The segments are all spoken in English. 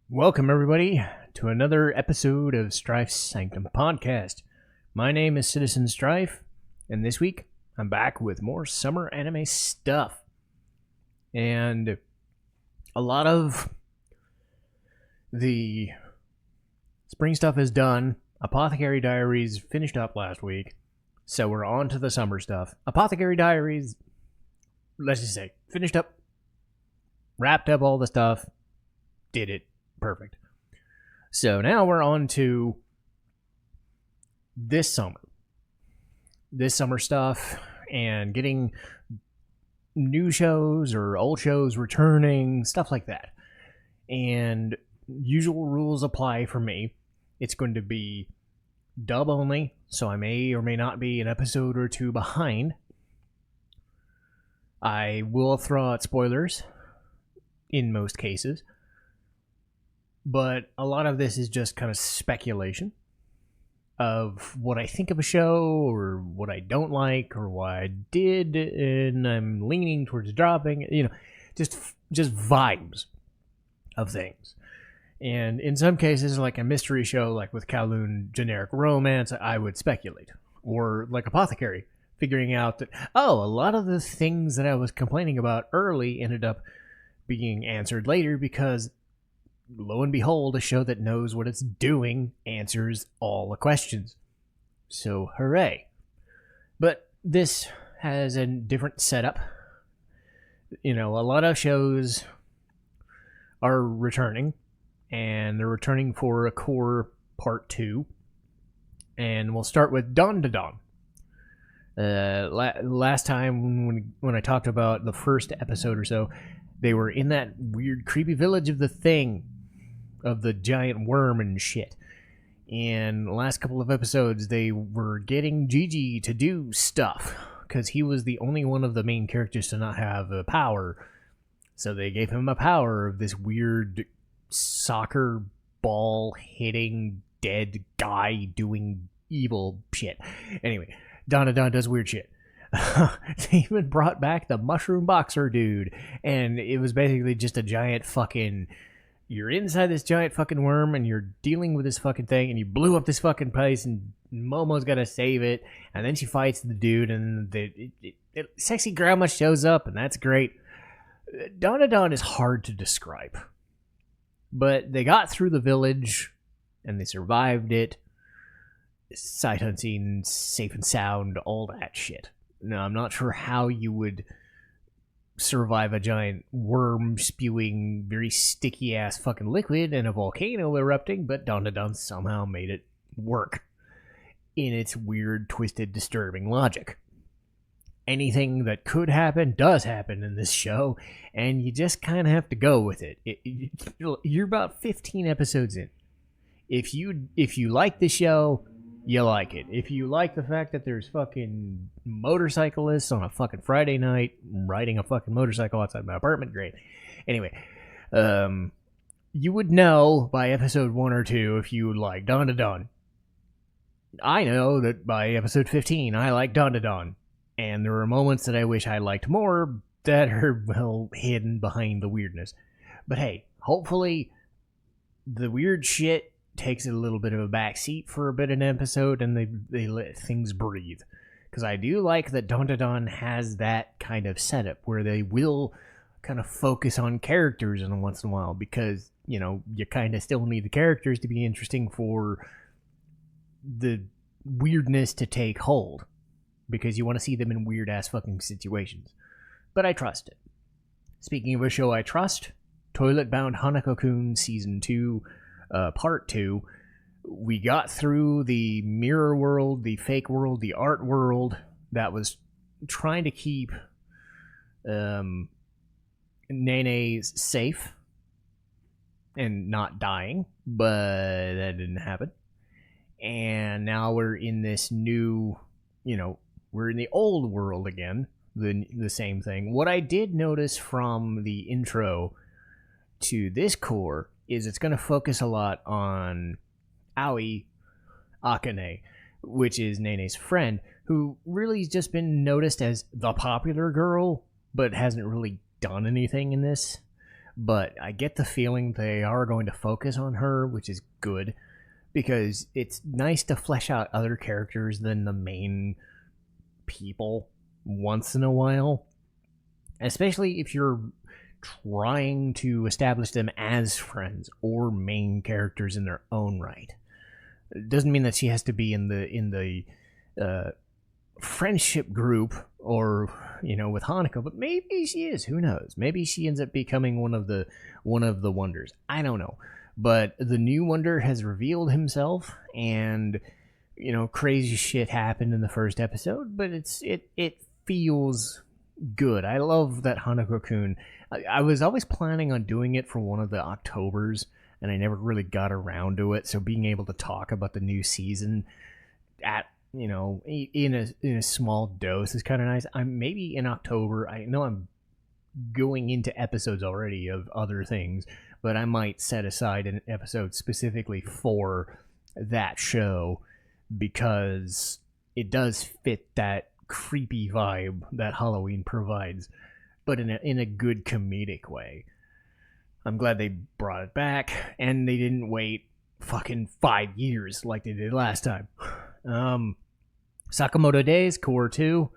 Welcome, everybody, to another episode of Strife's Sanctum podcast. My name is Citizen Strife, and this week I'm back with more summer anime stuff. And a lot of the spring stuff is done. Apothecary Diaries finished up last week, so we're on to the summer stuff. Apothecary Diaries, let's just say, finished up, wrapped up all the stuff, did it. Perfect. So now we're on to this summer. This summer stuff and getting new shows or old shows returning, stuff like that. And usual rules apply for me. It's going to be dub only, so I may or may not be an episode or two behind. I will throw out spoilers in most cases. But a lot of this is just kind of speculation of what I think of a show or what I don't like or why I did, and I'm leaning towards dropping, just vibes of things. And in some cases, like a mystery show, like with Kowloon Generic Romance, I would speculate. Or like Apothecary, figuring out that, a lot of the things that I was complaining about early ended up being answered later because lo and behold, a show that knows what it's doing answers all the questions. So, hooray. But this has a different setup. A lot of shows are returning, and they're returning for a core part 2. And we'll start with Dandadan. Last time when I talked about the first episode or so, they were in that weird creepy village of the thing, of the giant worm and shit. And the last couple of episodes, they were getting Gigi to do stuff, because he was the only one of the main characters to not have a power. So they gave him a power of this weird soccer ball hitting dead guy doing evil shit. Anyway, Dandadan does weird shit. They even brought back the mushroom boxer dude, and it was basically just a giant fucking... You're inside this giant fucking worm, and you're dealing with this fucking thing, and you blew up this fucking place, and Momo's gotta save it, and then she fights the dude, and sexy grandma shows up, and that's great. Dandadan is hard to describe. But they got through the village, and they survived it. Sight unseen, safe and sound, all that shit. Now, I'm not sure how you would survive a giant worm spewing very sticky ass fucking liquid and a volcano erupting, but Dandadan somehow made it work in its weird, twisted, disturbing logic. Anything that could happen does happen in this show, and you just kind of have to go with it. You're about 15 episodes in. If you like the show, you like it. If you like the fact that there's fucking motorcyclists on a fucking Friday night riding a fucking motorcycle outside my apartment, great. Anyway, you would know by episode 1 or 2 if you like Dandadan. I know that by episode 15, I like Dandadan. And there are moments that I wish I liked more that are, well, hidden behind the weirdness. But hey, hopefully the weird shit takes a little bit of a backseat for a bit of an episode, and they let things breathe. Because I do like that Dandadan has that kind of setup where they will kind of focus on characters in once in a while, because you kind of still need the characters to be interesting for the weirdness to take hold, because you want to see them in weird ass fucking situations. But I trust it. Speaking of a show I trust, Toilet Bound Hanako-kun Season 2 Part 2, we got through the mirror world, the fake world, the art world that was trying to keep Nene safe and not dying, but that didn't happen. And now we're in this new, we're in the old world again, the same thing. What I did notice from the intro to this core is it's going to focus a lot on Aoi Akane, which is Nene's friend, who really has just been noticed as the popular girl, but hasn't really done anything in this. but I get the feeling they are going to focus on her, which is good, because it's nice to flesh out other characters than the main people once in a while, especially if you're trying to establish them as friends or main characters in their own right. It doesn't mean that she has to be in the friendship group or with Hanako, but maybe she is. Who knows? Maybe she ends up becoming one of the wonders. I don't know. But the new wonder has revealed himself, and crazy shit happened in the first episode, but it feels good. I love that Hanako-kun. I was always planning on doing it for one of the Octobers, and I never really got around to it. So being able to talk about the new season at in a small dose is kind of nice. I'm maybe in October. I know I'm going into episodes already of other things, but I might set aside an episode specifically for that show because it does fit that creepy vibe that Halloween provides, but in a good comedic way. I'm glad they brought it back, and they didn't wait fucking 5 years like they did last time. Sakamoto Days, Core 2,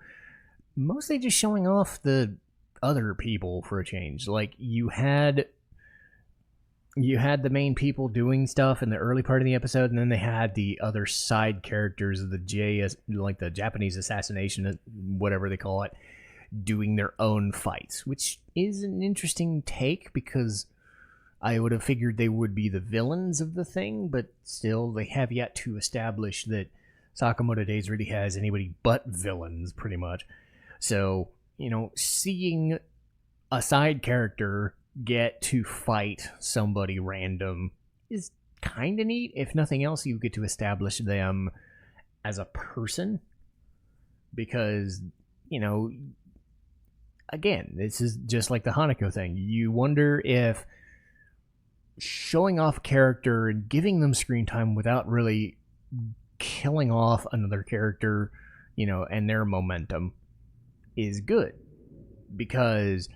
mostly just showing off the other people for a change. Like, you had the main people doing stuff in the early part of the episode, and then they had the other side characters of the the Japanese assassination, whatever they call it, doing their own fights, which is an interesting take because I would have figured they would be the villains of the thing, but still, they have yet to establish that Sakamoto Days really has anybody but villains, pretty much. So, seeing a side character get to fight somebody random is kind of neat. If nothing else, you get to establish them as a person. Because, again, this is just like the Hanako thing. You wonder if showing off a character and giving them screen time without really killing off another character, and their momentum is good. Because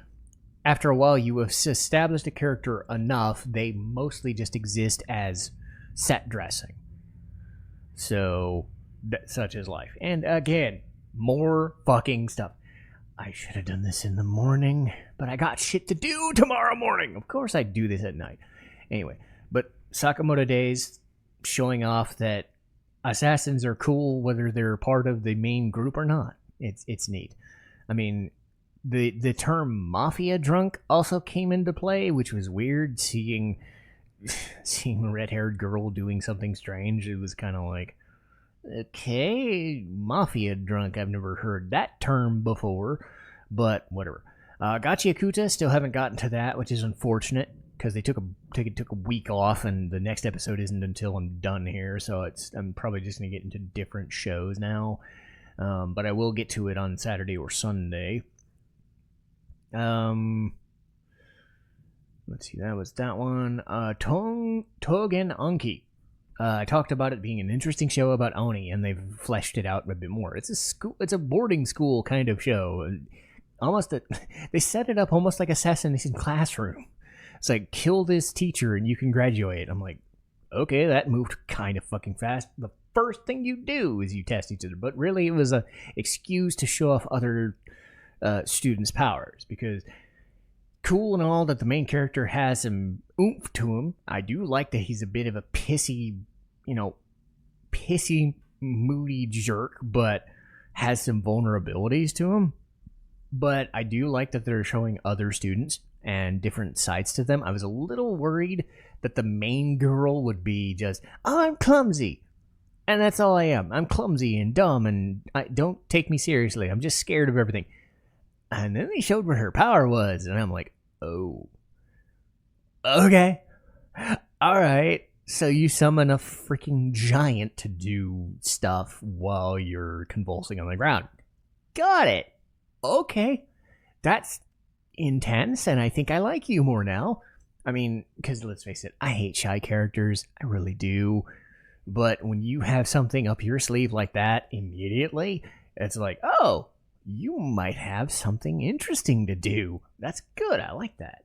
after a while, you have established a character enough, they mostly just exist as set dressing. So, such is life. And again, more fucking stuff. I should have done this in the morning, but I got shit to do tomorrow morning. Of course I do this at night. Anyway, but Sakamoto Days showing off that assassins are cool whether they're part of the main group or not. It's neat. I mean, the term mafia drunk also came into play, which was weird, seeing a red-haired girl doing something strange. It was kind of like, okay, mafia drunk. I've never heard that term before, but whatever. Gachiakuta, still haven't gotten to that, which is unfortunate because they took a week off, and the next episode isn't until I'm done here. So I'm probably just gonna get into different shows now, but I will get to it on Saturday or Sunday. Let's see, that was that one. Tougen Anki. I talked about it being an interesting show about Oni, and they've fleshed it out a bit more. It's a boarding school kind of show. They set it up almost like Assassination Classroom. It's like, kill this teacher and you can graduate. I'm like, okay, that moved kind of fucking fast. The first thing you do is you test each other, but really it was a excuse to show off other students' powers, because cool and all that the main character has some oomph to him. I do like that he's a bit of a pissy, moody jerk, but has some vulnerabilities to him. But I do like that they're showing other students and different sides to them. I was a little worried that the main girl would be just, oh, I'm clumsy. And that's all I am. I'm clumsy and dumb, and don't take me seriously. I'm just scared of everything. And then they showed what her power was, and I'm like, oh. Okay. All right. So you summon a freaking giant to do stuff while you're convulsing on the ground. Got it. Okay. That's intense, and I think I like you more now. I mean, because let's face it, I hate shy characters. I really do. But when you have something up your sleeve like that immediately, it's like, oh, you might have something interesting to do. That's good. I like that.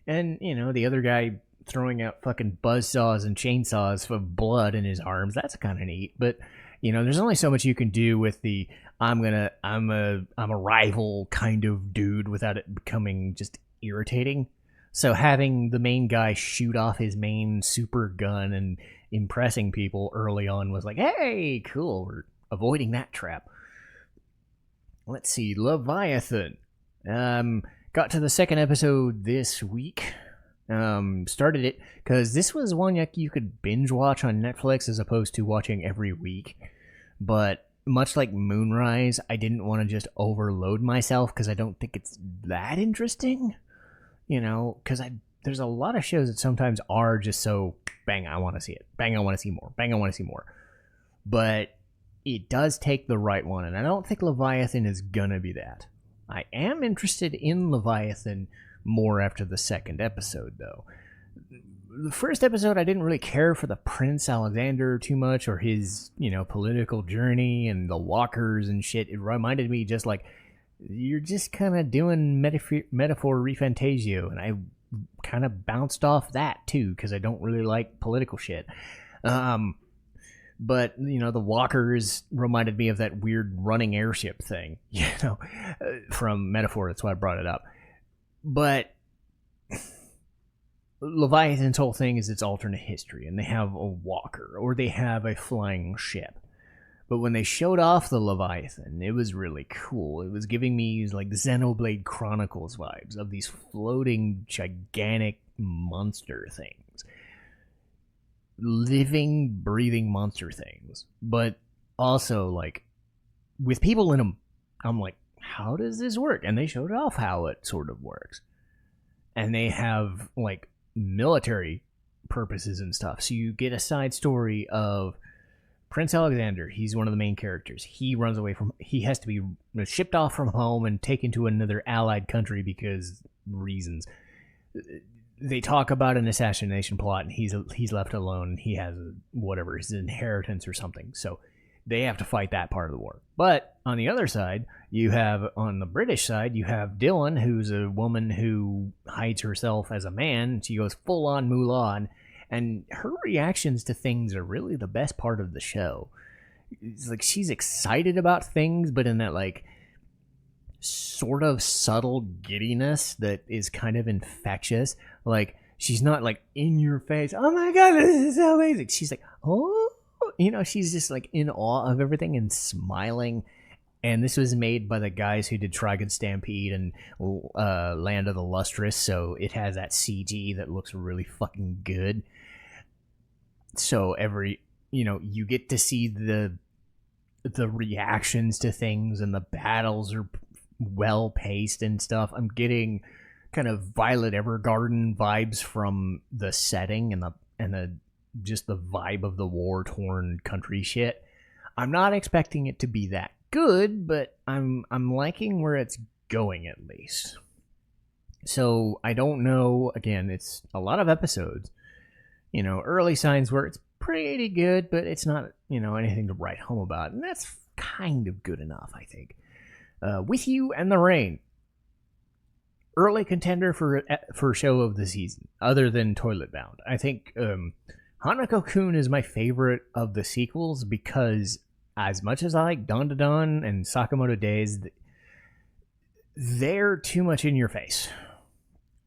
And, the other guy throwing out fucking buzzsaws and chainsaws for blood in his arms, that's kind of neat. But, there's only so much you can do with the I'm a rival kind of dude without it becoming just irritating. So having the main guy shoot off his main super gun and impressing people early on was like, hey, cool, we're avoiding that trap. Let's see, Leviathan. Got to the second episode this week. Started it because this was one you could binge watch on Netflix as opposed to watching every week. But much like Moonrise, I didn't want to just overload myself because I don't think it's that interesting. Because there's a lot of shows that sometimes are just so, bang, I want to see it. Bang, I want to see more. Bang, I want to see more. But it does take the right one, and I don't think Leviathan is gonna be that. I am interested in Leviathan more after the second episode, though. The first episode, I didn't really care for the Prince Alexander too much, or his, political journey and the walkers and shit. It reminded me just like, you're just kind of doing metaphor refantasio, and I kind of bounced off that too, because I don't really like political shit. But, the walkers reminded me of that weird running airship thing, from Metaphor. That's why I brought it up. But Leviathan's whole thing is its alternate history, and they have a walker, or they have a flying ship. But when they showed off the Leviathan, it was really cool. It was giving me like Xenoblade Chronicles vibes of these floating, gigantic monster things. Living, breathing monster things. But also, like, with people in them, I'm like, how does this work? And they showed off how it sort of works. And they have, like, military purposes and stuff. So you get a side story of Prince Alexander. He's one of the main characters. He runs away he has to be shipped off from home and taken to another allied country because reasons. They talk about an assassination plot, and he's left alone. He has his inheritance or something. So they have to fight that part of the war. But on the other side, on the British side, you have Dylan, who's a woman who hides herself as a man. She goes full on Mulan, and her reactions to things are really the best part of the show. It's like she's excited about things, but in that like sort of subtle giddiness that is kind of infectious. Like, she's not like in your face, oh my god, this is so amazing. She's like, oh, she's just like in awe of everything and smiling. And this was made by the guys who did Trigun Stampede and Land of the Lustrous, so it has that CG that looks really fucking good. So you get to see the reactions to things, and the battles are well paced and stuff. I'm getting kind of Violet Evergarden vibes from the setting and the just the vibe of the war torn country shit. I'm not expecting it to be that good, but I'm liking where it's going at least. So I don't know. Again, it's a lot of episodes. Early signs where it's pretty good, but it's not anything to write home about, and that's kind of good enough, I think. With You and the Rain, early contender for show of the season, other than Toilet Bound. I think Hanako-kun is my favorite of the sequels because as much as I like Dandadan and Sakamoto Days, they're too much in your face.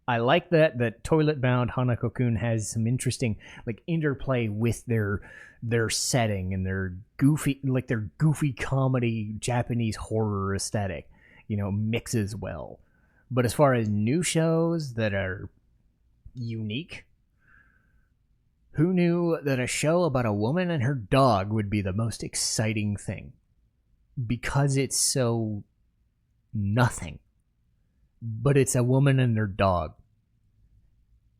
I like that Toilet Bound Hanako-kun has some interesting like interplay with their setting and their goofy comedy Japanese horror aesthetic, mixes well. But as far as new shows that are unique, who knew that a show about a woman and her dog would be the most exciting thing? Because it's so nothing. But it's a woman and their dog.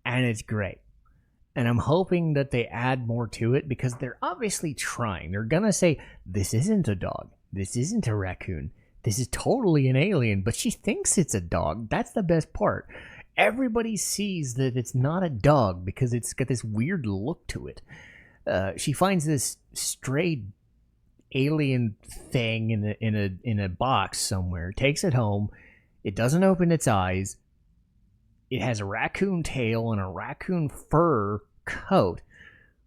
And it's great. And I'm hoping that they add more to it because they're obviously trying. They're going to say, this isn't a dog. This isn't a raccoon. This is totally an alien, but she thinks it's a dog. That's the best part. Everybody sees that it's not a dog because it's got this weird look to it. She finds this stray alien thing in a box somewhere, takes it home. It doesn't open its eyes. it has a raccoon tail and a raccoon fur coat,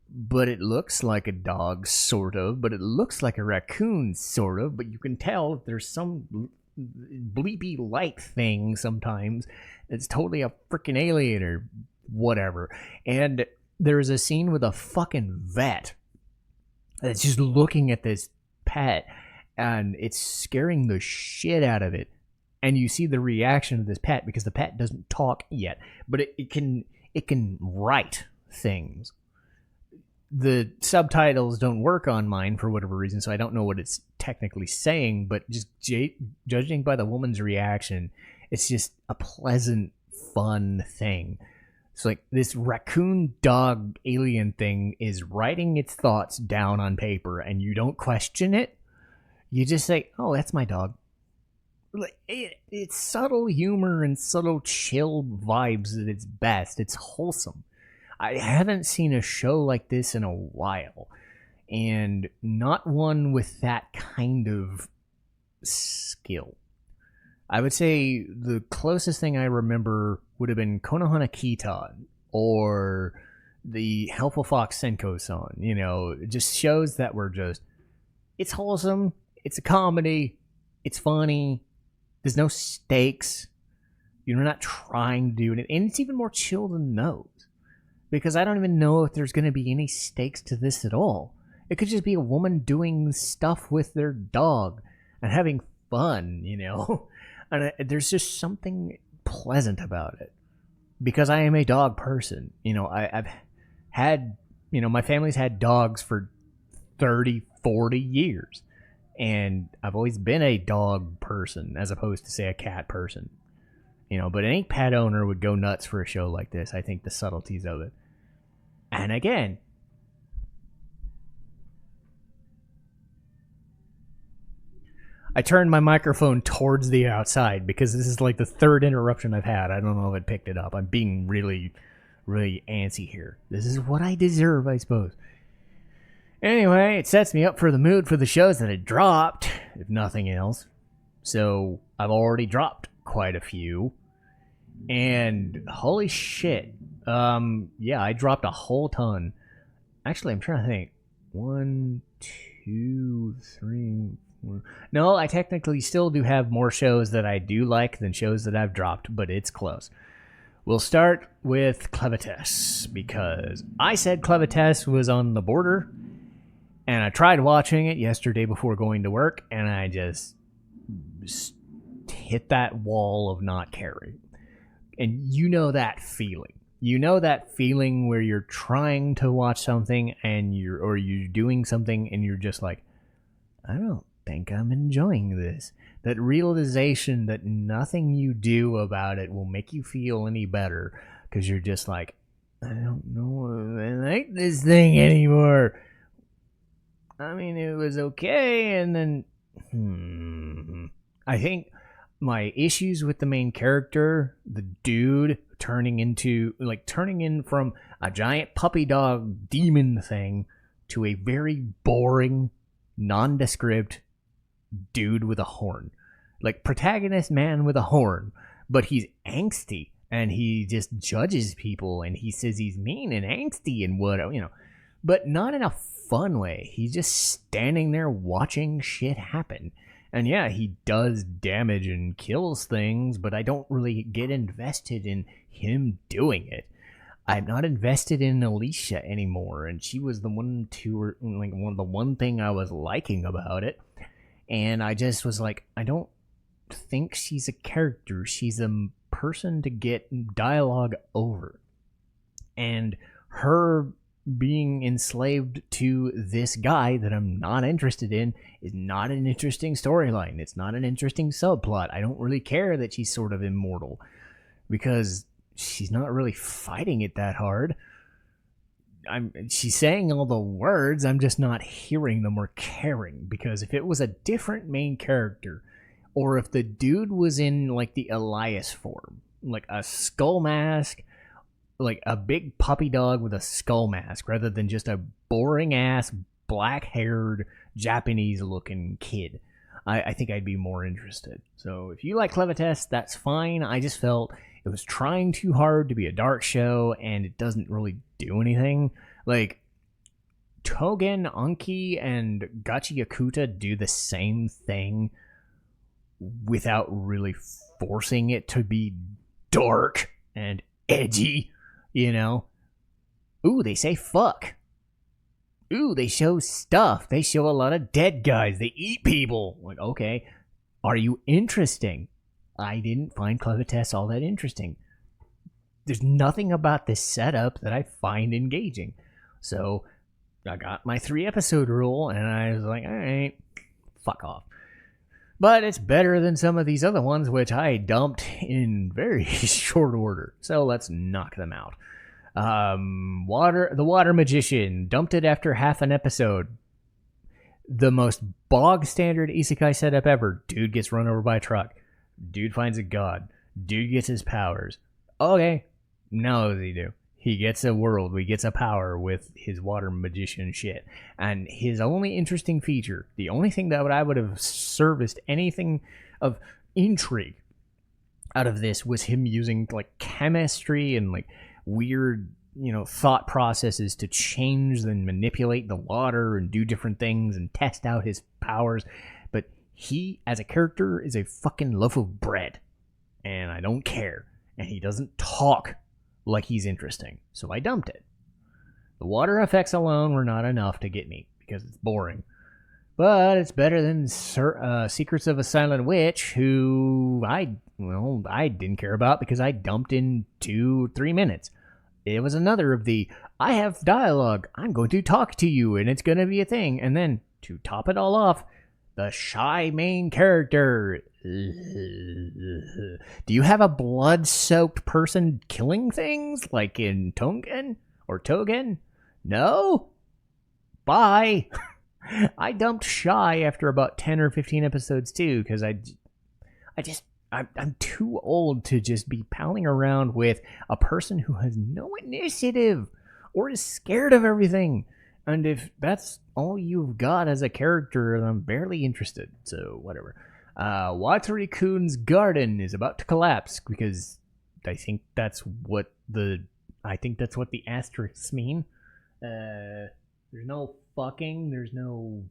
but it looks like a dog, sort of, but it looks like a raccoon, sort of, but you can tell there's some bleepy light thing sometimes. It's totally a freaking alien or whatever. And there's a scene with a fucking vet that's just looking at this pet, and it's scaring the shit out of it. And you see the reaction of this pet, because the pet doesn't talk yet, but it can write things. The subtitles don't work on mine for whatever reason, so I don't know what it's technically saying, but just judging by the woman's reaction, it's just a pleasant, fun thing. So like this raccoon dog alien thing is writing its thoughts down on paper, and you don't question it. You just say, oh, that's my dog. It's subtle humor and subtle chill vibes at its best. It's wholesome. I haven't seen a show like this in a while, and not one with that kind of skill. I would say the closest thing I remember would have been Konohana Kitan or the Helpful Fox Senko-san. You know, just shows that were just, it's wholesome, it's a comedy, it's funny, there's no stakes, you're not trying to do it, and it's even more chill than those. Because I don't even know if there's going to be any stakes to this at all. It could just be a woman doing stuff with their dog and having fun, you know? And there's just something pleasant about it. Because I am a dog person. You know, I've had, you know, my family's had dogs for 30, 40 years. And I've always been a dog person as opposed to, say, a cat person. You know, but any pet owner would go nuts for a show like this. I think the subtleties of it. And again, I turned my microphone towards the outside because this is like the third interruption I've had. I don't know if it picked it up. I'm being really, really antsy here. This is what I deserve, I suppose. Anyway, it sets me up for the mood for the shows that I dropped, if nothing else. So I've already dropped quite a few, and holy shit, yeah, I dropped a whole ton. Actually, I'm trying to think. 1, 2, 3, 4. No, I technically still do have more shows that I do like than shows that I've dropped, but it's close. We'll start with Clevatess, because I said Clevatess was on the border, and I tried watching it yesterday before going to work, and I just hit that wall of not caring. And you know that feeling. You know that feeling where you're trying to watch something and you're doing something and you're just like, I don't think I'm enjoying this. That realization that nothing you do about it will make you feel any better, because you're just like, I don't know if I like this thing anymore. I mean, it was okay, and then I think my issues with the main character, the dude turning in from a giant puppy dog demon thing to a very boring, nondescript dude with a horn. Like, protagonist man with a horn, but he's angsty, and he just judges people, and he says he's mean and angsty and what, you know, but not in a fun way. He's just standing there watching shit happen. And yeah, he does damage and kills things, but I don't really get invested in him doing it. I'm not invested in Alicia anymore, and she was the one thing I was liking about it. And I just was like, I don't think she's a character. She's a person to get dialogue over. And her being enslaved to this guy that I'm not interested in is not an interesting storyline. It's not an interesting subplot. I don't really care that she's sort of immortal, because she's not really fighting it that hard. She's saying all the words, I'm just not hearing them or caring, because if it was a different main character, or if the dude was in like the Elias form, like a skull mask, like a big puppy dog with a skull mask, rather than just a boring ass black-haired Japanese-looking kid, I think I'd be more interested. So if you like Clevatess, that's fine. I just felt It was trying too hard to be a dark show, and it doesn't really do anything. Like, Tougen Anki and Gachiakuta do the same thing without really forcing it to be dark and edgy, you know? Ooh, they say fuck. Ooh, they show stuff. They show a lot of dead guys. They eat people. Like, okay, are you interesting? I didn't find Clevatess all that interesting. There's nothing about this setup that I find engaging. So I got my 3-episode rule, and I was like, all right, fuck off. But it's better than some of these other ones, which I dumped in very short order. So let's knock them out. The Water Magician, dumped it after half an episode. The most bog standard isekai setup ever. Dude gets run over by a truck. Dude finds a god. Dude gets his powers. Okay, now what does he do? He gets a world. He gets a power with his water magician shit. And his only interesting feature, the only thing that I would have serviced anything of intrigue out of this, was him using like chemistry and like weird, thought processes to change and manipulate the water and do different things and test out his powers. But he, as a character, is a fucking loaf of bread. And I don't care. And he doesn't talk like he's interesting. So I dumped it. The water effects alone were not enough to get me, because it's boring. But it's better than Secrets of a Silent Witch, who I didn't care about because I dumped in 2-3 minutes. It was another of the, I have dialogue, I'm going to talk to you, and it's going to be a thing. And then, to top it all off, the shy main character. Do you have a blood-soaked person killing things like in Tougen or Tougen? No? Bye. I dumped Shy after about 10 or 15 episodes too, because I'm too old to just be palling around with a person who has no initiative or is scared of everything. And if that's all you've got as a character, then I'm barely interested. So whatever. Watari-kun's garden is about to collapse, because I think that's what the asterisks mean. There's no fucking, there's no...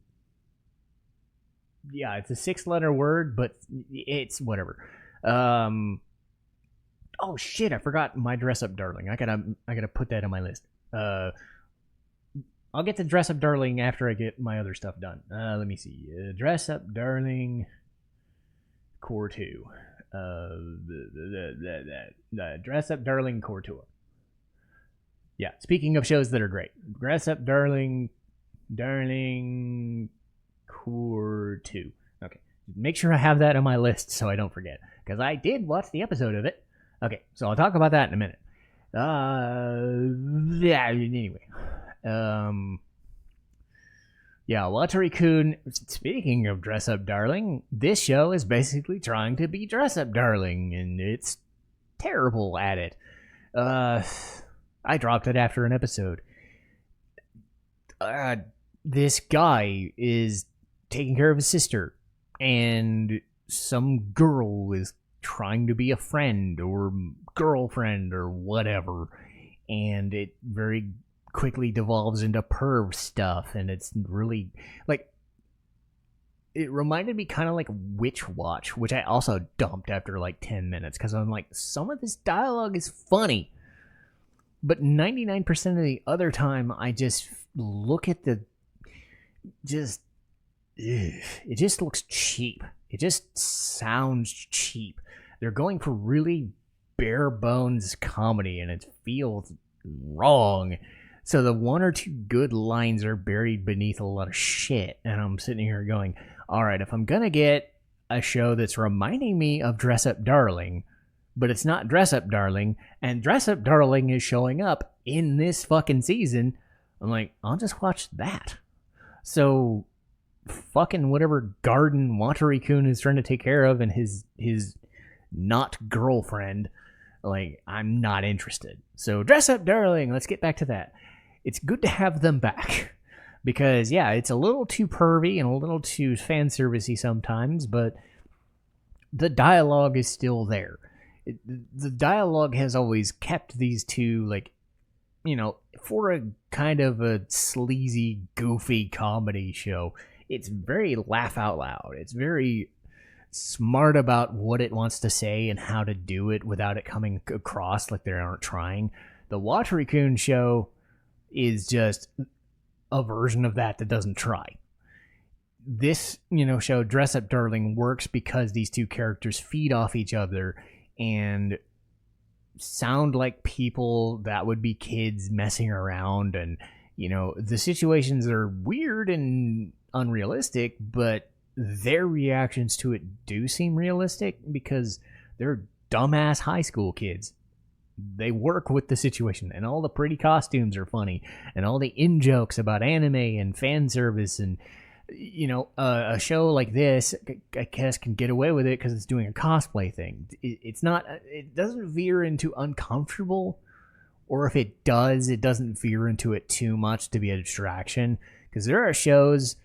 Yeah, it's a 6-letter word, but it's whatever. Oh shit, I forgot my Dress Up Darling. I gotta put that on my list. I'll get to Dress Up Darling after I get my other stuff done. Let me see. Dress Up Darling Core 2. The Dress Up Darling Core 2. Yeah, speaking of shows that are great. Dress Up Darling Core 2. Okay, make sure I have that on my list so I don't forget, because I did watch the episode of it. Okay, so I'll talk about that in a minute. Yeah, anyway. Yeah, Watari-kun, speaking of Dress Up Darling, this show is basically trying to be Dress Up Darling, and it's terrible at it. I dropped it after an episode. This guy is taking care of his sister, and some girl is trying to be a friend or girlfriend or whatever, and it very quickly devolves into perv stuff, and it's really like, it reminded me kind of like Witch Watch, which I also dumped after like 10 minutes, because I'm like, some of this dialogue is funny, but 99% of the other time I just look at it just looks cheap. It just sounds cheap. They're going for really bare bones comedy, and it feels wrong. So the one or two good lines are buried beneath a lot of shit, and I'm sitting here going, all right, if I'm gonna get a show that's reminding me of Dress Up Darling, but it's not Dress Up Darling, and Dress Up Darling is showing up in this fucking season, I'm like, I'll just watch that. So fucking whatever garden Watari-kun is trying to take care of and his not girlfriend, like, I'm not interested. So Dress Up Darling, let's get back to that. It's good to have them back, because yeah, it's a little too pervy and a little too fan servicey sometimes, but the dialogue is still there. The dialogue has always kept these two, like, for a kind of a sleazy, goofy comedy show, it's very laugh out loud. It's very smart about what it wants to say and how to do it without it coming across like they aren't trying. The Watari-kun show is just a version of that doesn't try. This, show, Dress Up Darling, works because these two characters feed off each other and sound like people that would be kids messing around, and the situations are weird and unrealistic, but their reactions to it do seem realistic because they're dumbass high school kids. They work with the situation, and all the pretty costumes are funny, and all the in-jokes about anime and fan service, and a show like this, I guess, can get away with it because it's doing a cosplay thing. It doesn't veer into uncomfortable, or if it does, it doesn't veer into it too much to be a distraction, because there are shows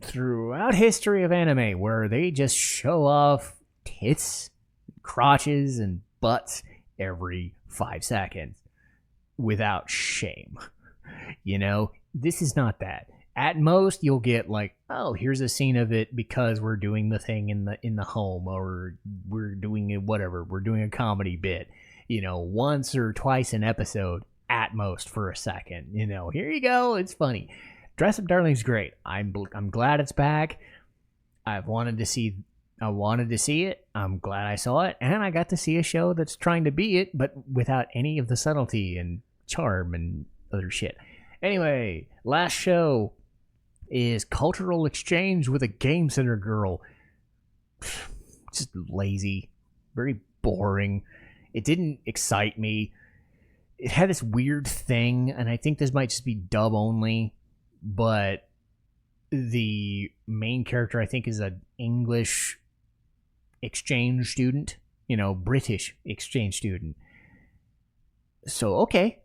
throughout history of anime where they just show off tits, crotches, and butts every 5 seconds without shame. This is not that. At most, you'll get like, oh, here's a scene of it because we're doing the thing in the home, or we're doing it, whatever. We're doing a comedy bit, once or twice an episode at most for a second. Here you go. It's funny. Dress Up Darling's great. I'm glad it's back. I wanted to see it. I'm glad I saw it, and I got to see a show that's trying to be it, but without any of the subtlety and charm and other shit. Anyway, last show is Cultural Exchange with a Game Center Girl. Just lazy. Very boring. It didn't excite me. It had this weird thing, and I think this might just be dub only, but the main character, I think, is an English exchange student. British exchange student. So, okay.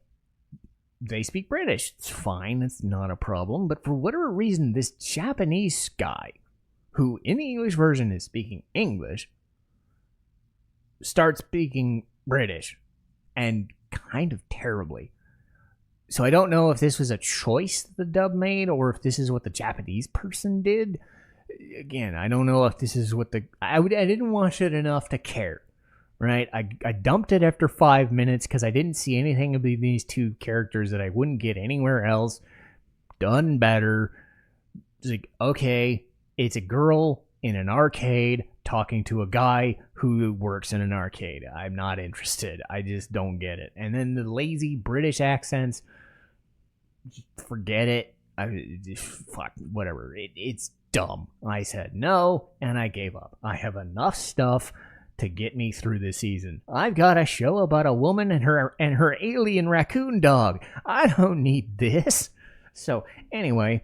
They speak British. It's fine. It's not a problem. But for whatever reason, this Japanese guy, who in the English version is speaking English, starts speaking British, and kind of terribly. So I don't know if this was a choice the dub made, or if this is what the Japanese person did. Again, I don't know if this is what I didn't watch it enough to care. Right, I dumped it after 5 minutes because I didn't see anything of these two characters that I wouldn't get anywhere else. Done better. It's like, okay, it's a girl in an arcade talking to a guy who works in an arcade. I'm not interested. I just don't get it. And then the lazy British accents, forget it. Fuck, whatever. It's dumb. I said no, and I gave up. I have enough stuff to get me through this season. I've got a show about a woman and her alien raccoon dog. I don't need this. So anyway,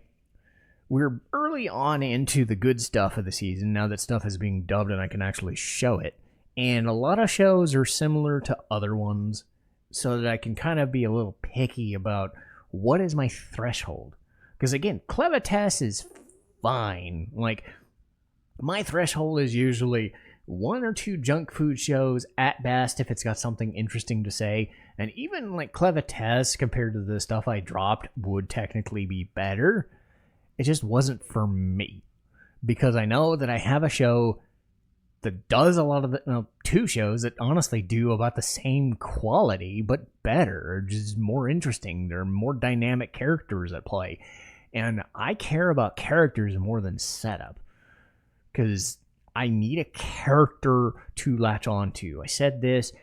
we're early on into the good stuff of the season now that stuff is being dubbed and I can actually show it. And a lot of shows are similar to other ones, so that I can kind of be a little picky about what is my threshold. Because again, Clevatess is fine. Like, my threshold is usually 1 or 2 junk food shows at best if it's got something interesting to say. And even like Clevatess, compared to the stuff I dropped, would technically be better. It just wasn't for me. Because I know that I have a show that does a lot of the... 2 shows that honestly do about the same quality, but better. Just more interesting. There are more dynamic characters at play. And I care about characters more than setup. Because I need a character to latch onto. I've said this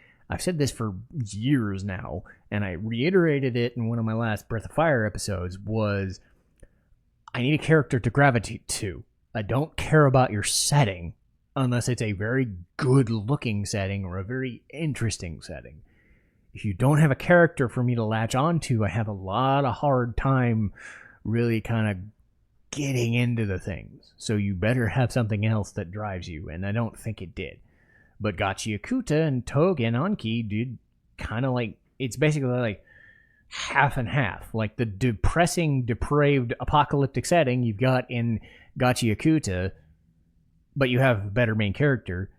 for years now, and I reiterated it in one of my last Breath of Fire episodes, was I need a character to gravitate to. I don't care about your setting unless it's a very good-looking setting or a very interesting setting. If you don't have a character for me to latch onto, I have a lot of hard time really kind of getting into the things. So you better have something else that drives you, and I don't think it did. But Gachiakuta and Tougen Anki did kind of like, it's basically like half and half. Like the depressing, depraved, apocalyptic setting you've got in Gachiakuta, but you have a better main character.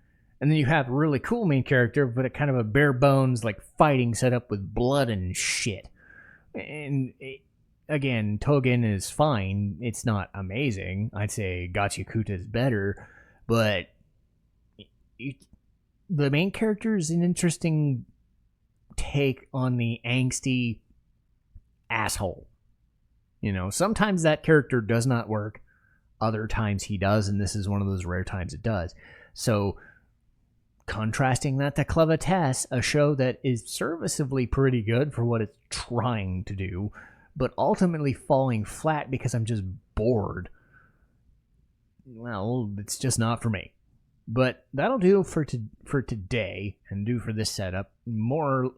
And then you have a really cool main character, but a kind of a bare bones, like, fighting set up with blood and shit. And again, Tougen is fine. It's not amazing. I'd say Gachiakuta is better, but the main character is an interesting take on the angsty asshole. Sometimes that character does not work. Other times he does, and this is one of those rare times it does. So, contrasting that to Clevatess, a show that is serviceably pretty good for what it's trying to do, but ultimately falling flat because I'm just bored. Well, it's just not for me. But that'll do for today, and do for this setup. More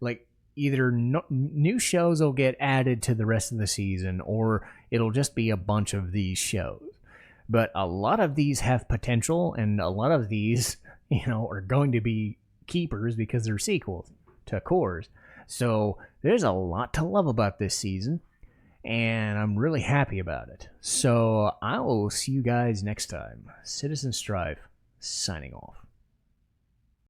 like either new shows will get added to the rest of the season, or it'll just be a bunch of these shows. But a lot of these have potential, and a lot of these, are going to be keepers because they're sequels to cores. So there's a lot to love about this season, and I'm really happy about it. So I will see you guys next time. Citizen Strife, signing off.